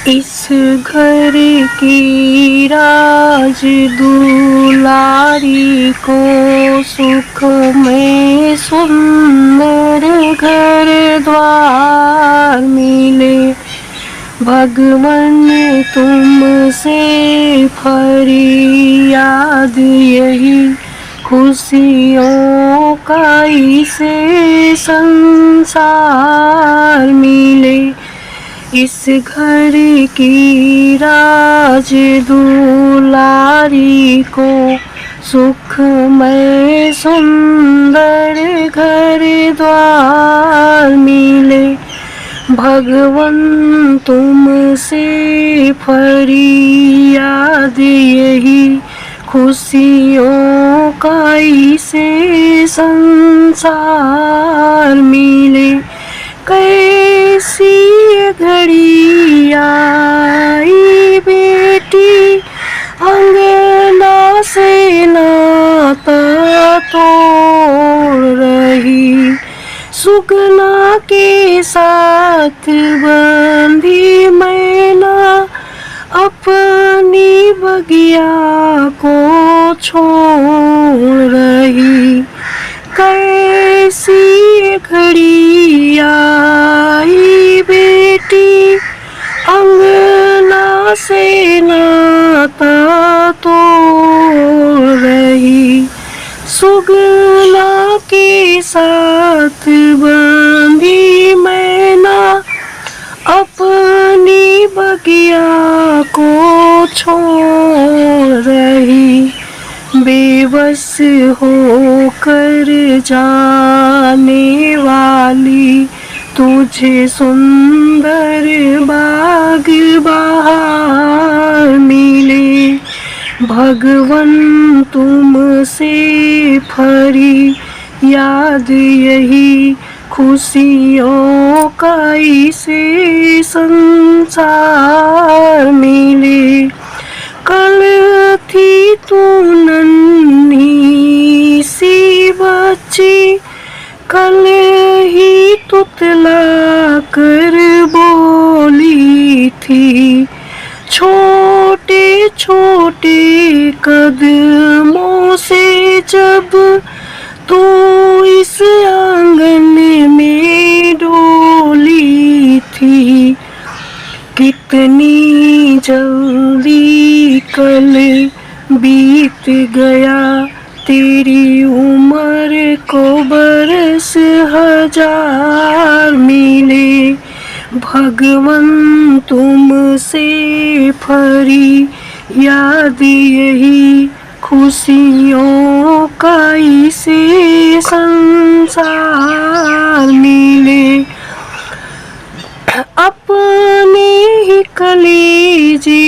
इस घर की राज दुलारी को सुख में सुंदर घर द्वार मिले। भगवन तुमसे फरियाद यही खुशियों का इसे संसार मिले। इस घर की राज दुलारी को सुखमय सुंदर घर द्वार मिले। भगवन तुमसे फरियाद यही खुशियों का इसे संसार मिले। कैसी घड़ी आई बेटी अंगना से नाता तोड़ रही। सुगना के साथ बंधी मैना अपनी बगिया को छोड़ रही। कैसी घड़ी आई बेटी अंगना से नाता तोड़ रही। सुगना के साथ बंधी मैना अपनी बगिया को छोड़ रही। बेबस होकर जाने वाली तुझे सुंदर बाग बहार मिले। भगवन तुमसे फरियाद यही खुशियों का इसे संसार मिले। कल थी तू नन्ही सी बच्ची कल ही तुतला कर बोली थी। छोटे छोटे कदमों से जब तू इस आंगन में डोली थी। कितनी जल्दी कल बीत गया तेरी उम्र को बरस हजार मिले। भगवन तुमसे फरियाद यही खुशियों का इसे संसार मिले। अपने ही कलेजे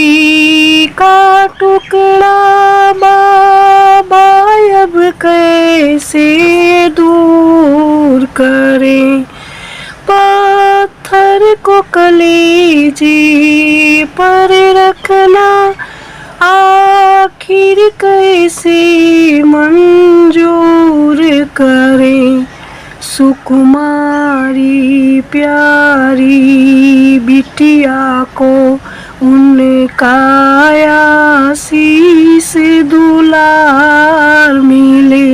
का टुकड़ा बाबा अब कैसे दूर करें। पत्थर को कलेजे पर रखना आखिर कैसे मंजूर करें। सुकुमारी प्यारी बिटिया को उनका आशीष दुलार मिले।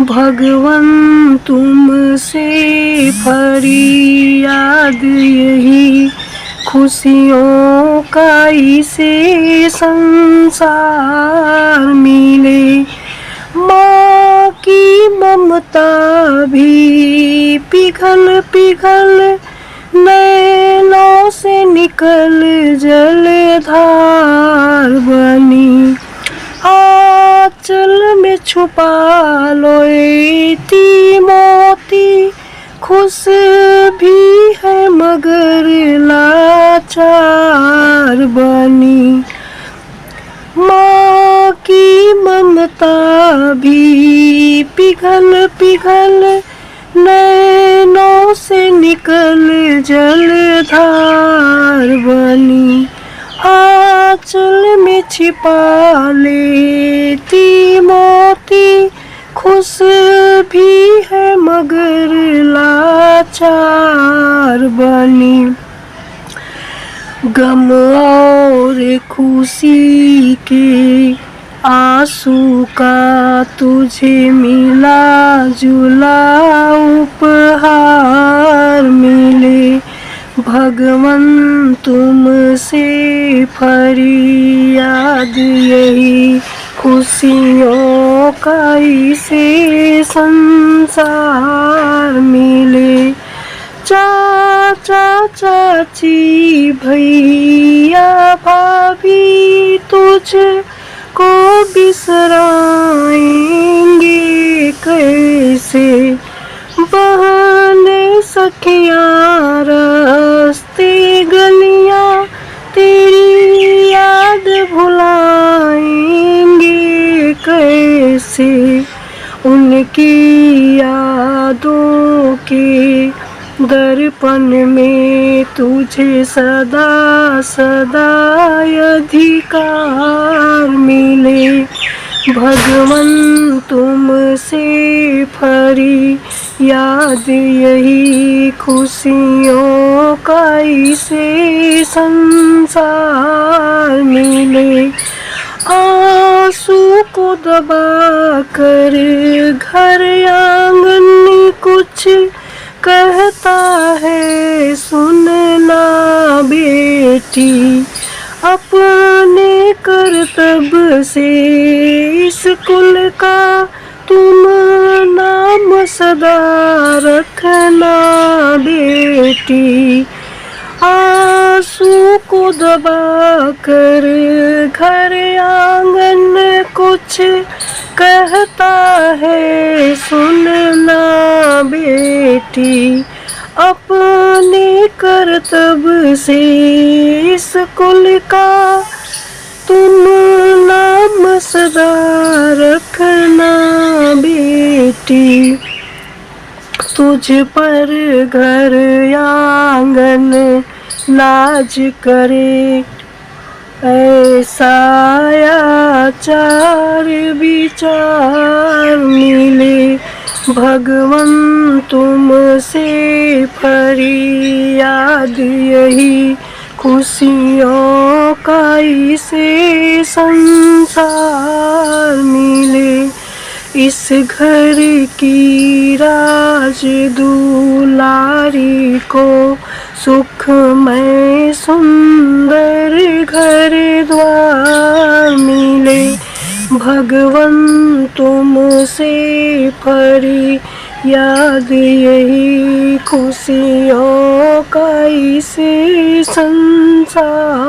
भगवन तुमसे फरियाद यही खुशियों का इसे संसार मिले। माँ की ममता भी पिघल पिघल नैनों से निकल जलधार बनी। आंचल में छुपा लोती मोती खुश भी है मगर लाचार बनी। माँ की ममता भी पिघल पिघल नैनों से निकल जलधार बनी। आंचल में छिपा लेती मोती खुश भी है मगर लाचार बनी। गम और खुशी के आंसू का तुझे मिला जुला उपहार मिले। भगवन तुमसे फरियाद यही खुशियों का इसे संसार मिले। चाचा चाची भैया भाभी तुझको बिसराएंगे कैसे। बहने सखियाँ रास्ते गलियाँ तेरी याद भुलाएंगे कैसे। उनकी यादों के दर्पण में तुझे सदा सदा अधिकार मिले। भगवन तुमसे फरियाद यही खुशियों का इसे संसार मिले। आंसू को दबा कर घर आंगन कुछ कहता है सुनना बेटी। अपने कर्तव्य से इस कुल का तुम नाम सदा रखना बेटी। आंसू को दबा कर घर आंगन कुछ कहता है सुनना बेटी। अपने कर्तव्य से इस कुल का तुम नाम सदा रखना बेटी। तुझ पर घर आंगन लाज करे ऐसा आचार विचार मिले। भगवन तुमसे फरियाद यही खुशियों का इसे संसार मिले। इस घर की राज दुलारी को सुखमय सुंदर घर द्वार मिले। भगवन तुमसे फरियाद यही खुशियों का इसे संसार